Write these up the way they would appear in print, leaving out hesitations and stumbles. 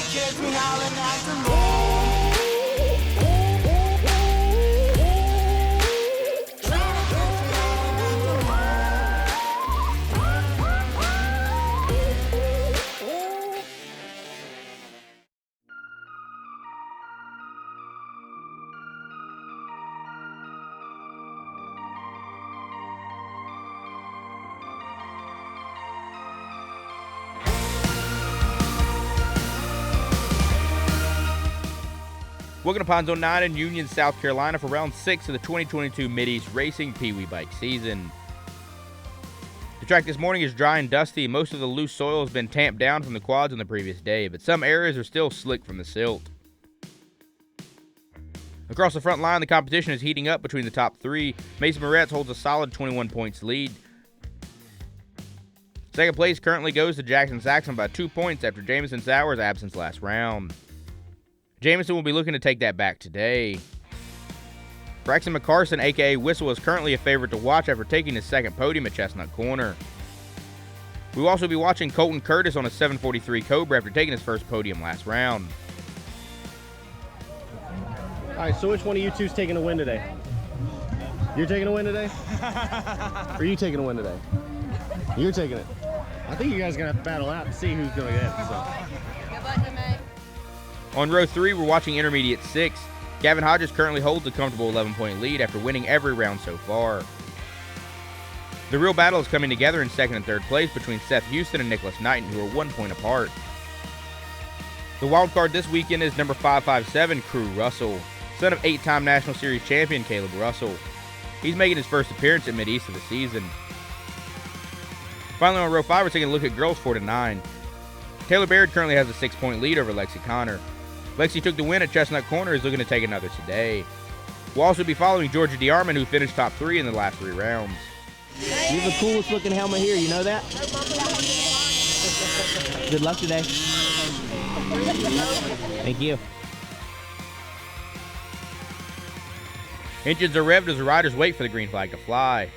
catch me howling at the moon. Welcome to Pond Zone 9 in Union, South Carolina for round 6 of the 2022 MidEast Racing PeeWee bike season. The track this morning is dry and dusty. Most of the loose soil has been tamped down from the quads on the previous day, but some areas are still slick from the silt. Across the front line, the competition is heating up between the top three. Mason Moretz holds a solid 21 points lead. Second place currently goes to Jaxon Saxon by 2 points after Jameson Sowers' absence last round. Jameson will be looking to take that back today. Braxton McCarson, a.k.a. Whistle, is currently a favorite to watch after taking his second podium at Chestnut Corner. We will also be watching Colton Curtis on a 743 Cobra after taking his first podium last round. All right, so which one of you two is taking a win today? You're taking a win today? Or are you taking a win today? You're taking it. I think you guys are going to have to battle out to see who's going to get it. So. Good luck, mate. On row 3, we're watching Intermediate 6. Gavin Hodges currently holds a comfortable 11-point lead after winning every round so far. The real battle is coming together in second and third place between Seth Houston and Nicholas Knighton, who are 1 point apart. The wild card this weekend is number 557, Crew Russell, son of 8-time National Series champion Caleb Russell. He's making his first appearance at MidEast of the season. Finally, on row 5, we're taking a look at girls 4 to 9. Taylor Baird currently has a 6-point lead over Lexie Conner. Lexie took the win at Chestnut Corner, is looking to take another today. We'll also be following Georgia DeArmond, who finished top 3 in the last 3 rounds. You have the coolest looking helmet here, you know that? Good luck today. Thank you. Engines are revved as the riders wait for the green flag to fly.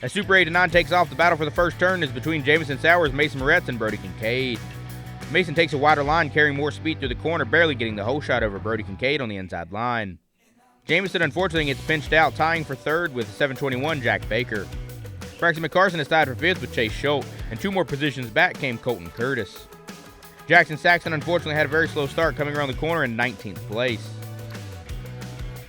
As Super 8 to 9 takes off, the battle for the first turn is between Jameson Sowers, Mason Moretz, and Brody Kincaid. Mason takes a wider line, carrying more speed through the corner, barely getting the whole shot over Brody Kincaid on the inside line. Jameson unfortunately gets pinched out, tying for third with 721 Jack Baker. Braxton McCarson is tied for fifth with Chase Schultz, and 2 more positions back came Colton Curtis. Jaxon Saxon unfortunately had a very slow start, coming around the corner in 19th place.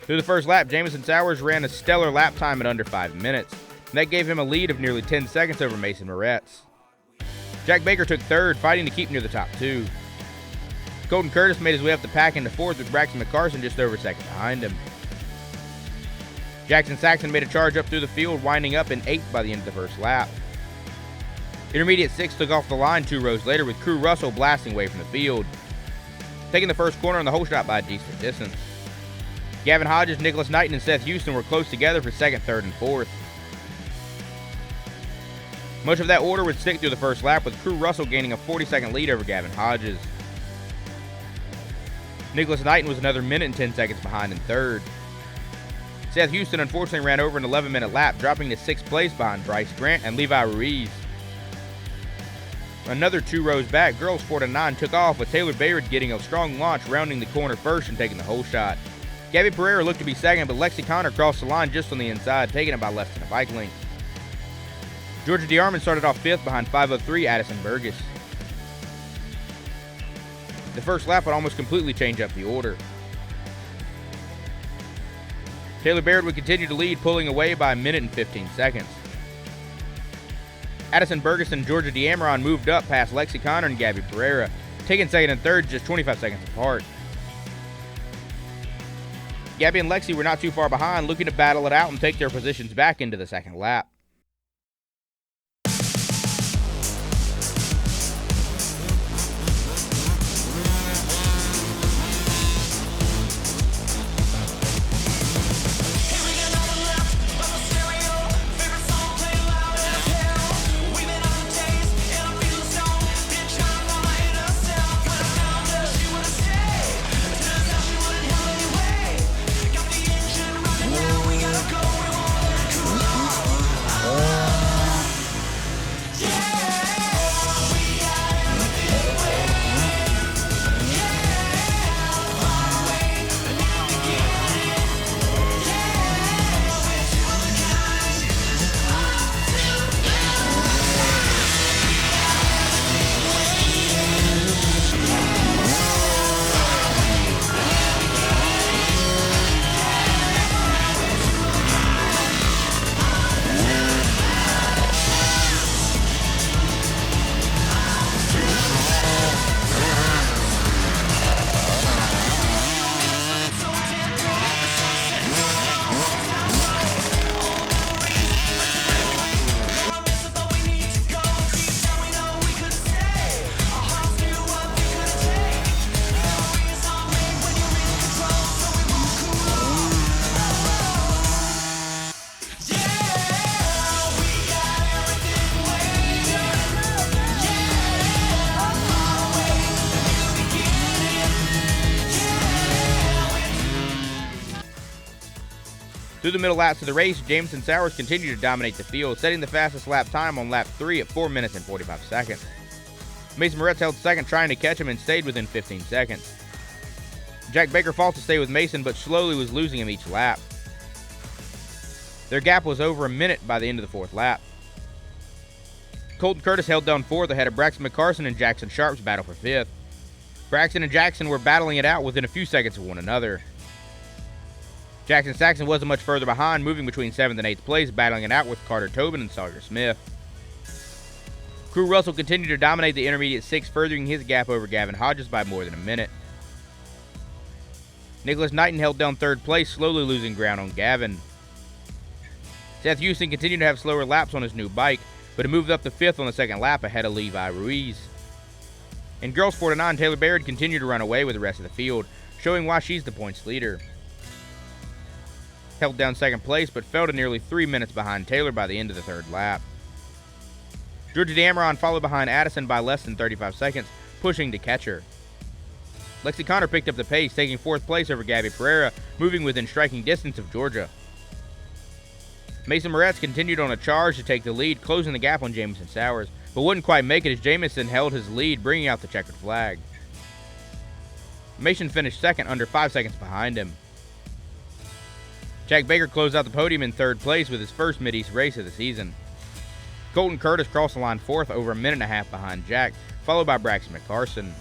Through the first lap, Jameson Sowers ran a stellar lap time at under 5 minutes. And that gave him a lead of nearly 10 seconds over Mason Moretz. Jack Baker took third, fighting to keep near the top 2. Colton Curtis made his way up the pack into fourth with Braxton McCarson just over a second behind him. Jaxon Saxon made a charge up through the field, winding up in 8th by the end of the first lap. Intermediate 6 took off the line 2 rows later with Crew Russell blasting away from the field, taking the first corner on the whole shot by a decent distance. Gavin Hodges, Nicholas Knighton, and Seth Houston were close together for second, third, and fourth. Much of that order would stick through the first lap, with Crew Russell gaining a 40-second lead over Gavin Hodges. Nicholas Knighton was another minute and 10 seconds behind in third. Seth Houston unfortunately ran over an 11-minute lap, dropping to 6th place behind Bryce Grant and Levi Ruiz. Another 2 rows back, girls 4 to 9 took off, with Taylor Baird getting a strong launch, rounding the corner first and taking the whole shot. Gabby Pereira looked to be second, but Lexie Conner crossed the line just on the inside, taking it by less than a bike length. Georgia DeArmond started off 5th behind 503 Addison Burgess. The first lap would almost completely change up the order. Taylor Baird would continue to lead, pulling away by a minute and 15 seconds. Addison Burgess and Georgia DeAmron moved up past Lexie Conner and Gabby Pereira, taking second and third just 25 seconds apart. Gabby and Lexie were not too far behind, looking to battle it out and take their positions back into the second lap. Through the middle laps of the race, Jameson Sowers continued to dominate the field, setting the fastest lap time on lap 3 at 4 minutes and 45 seconds. Mason Moretz held second, trying to catch him, and stayed within 15 seconds. Jack Baker fought to stay with Mason, but slowly was losing him each lap. Their gap was over a minute by the end of the 4th lap. Colton Curtis held down 4th ahead of Braxton McCarson and Jackson Sharp's battle for 5th. Braxton and Jackson were battling it out within a few seconds of one another. Jaxon Saxon wasn't much further behind, moving between 7th and 8th place, battling it out with Carter Tobin and Sawyer Smith. Crew Russell continued to dominate the intermediate 6, furthering his gap over Gavin Hodges by more than a minute. Nicholas Knighton held down 3rd place, slowly losing ground on Gavin. Seth Houston continued to have slower laps on his new bike, but he moved up to 5th on the 2nd lap ahead of Levi Ruiz. In Girls 4-9, Taylor Baird continued to run away with the rest of the field, showing why she's the points leader. Held down 2nd place, but fell to nearly 3 minutes behind Taylor by the end of the 3rd lap. Georgia DeAmron followed behind Addison by less than 35 seconds, pushing to catch her. Lexie Conner picked up the pace, taking 4th place over Gabby Pereira, moving within striking distance of Georgia. Mason Moretz continued on a charge to take the lead, closing the gap on Jameson Sowers, but wouldn't quite make it as Jameson held his lead, bringing out the checkered flag. Mason finished 2nd, under 5 seconds behind him. Jack Baker closed out the podium in 3rd place with his first MidEast race of the season. Colton Curtis crossed the line 4th, over a minute and a half behind Jack, followed by Braxton McCarson.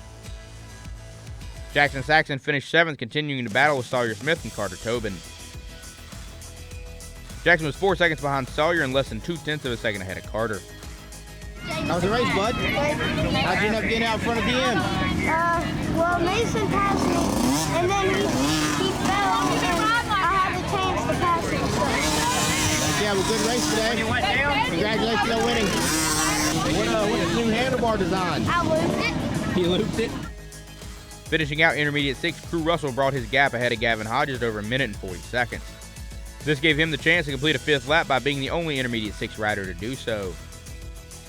Jaxon Saxon finished 7th, continuing to battle with Sawyer Smith and Carter Tobin. Jackson was 4 seconds behind Sawyer and less than 0.2 of a second ahead of Carter. How was the race, bud? How'd you end up getting out in front of DM? Well, Mason passed me, and then he fell, and I had the chance to pass him. So. Yeah, well, good race today. Congratulations on winning. What's the new handlebar design? I looped it. He looped it. Finishing out intermediate 6, Crew Russell brought his gap ahead of Gavin Hodges over a minute and 40 seconds. This gave him the chance to complete a 5th lap by being the only intermediate 6 rider to do so.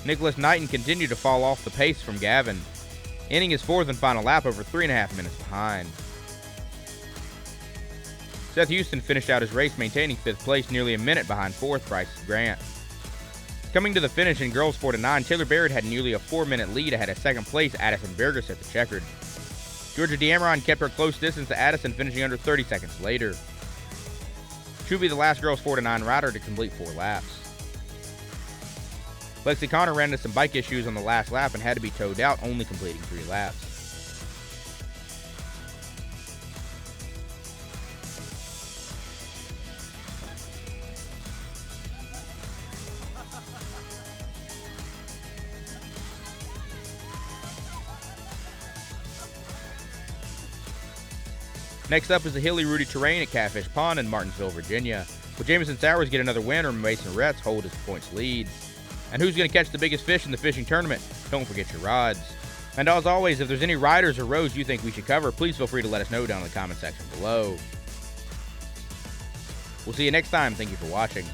Nicholas Knighton continued to fall off the pace from Gavin, ending his 4th and final lap over 3.5 minutes behind. Seth Houston finished out his race maintaining 5th place, nearly a minute behind 4th Bryce Grant. Coming to the finish in Girls 4-9, Taylor Baird had nearly a 4-minute lead ahead of 2nd place Addison Burgess at the checkered. Georgia Deameron kept her close distance to Addison, finishing under 30 seconds later. She'll be the last girls 4-9 rider to complete 4 laps. Lexie Conner ran into some bike issues on the last lap and had to be towed out, only completing 3 laps. Next up is the hilly, rooty terrain at Catfish Pond in Martinsville, Virginia. Will Jameson Sowers get another win, or Mason Moretz hold his points lead? And who's going to catch the biggest fish in the fishing tournament? Don't forget your rods. And as always, if there's any riders or rows you think we should cover, please feel free to let us know down in the comment section below. We'll see you next time. Thank you for watching.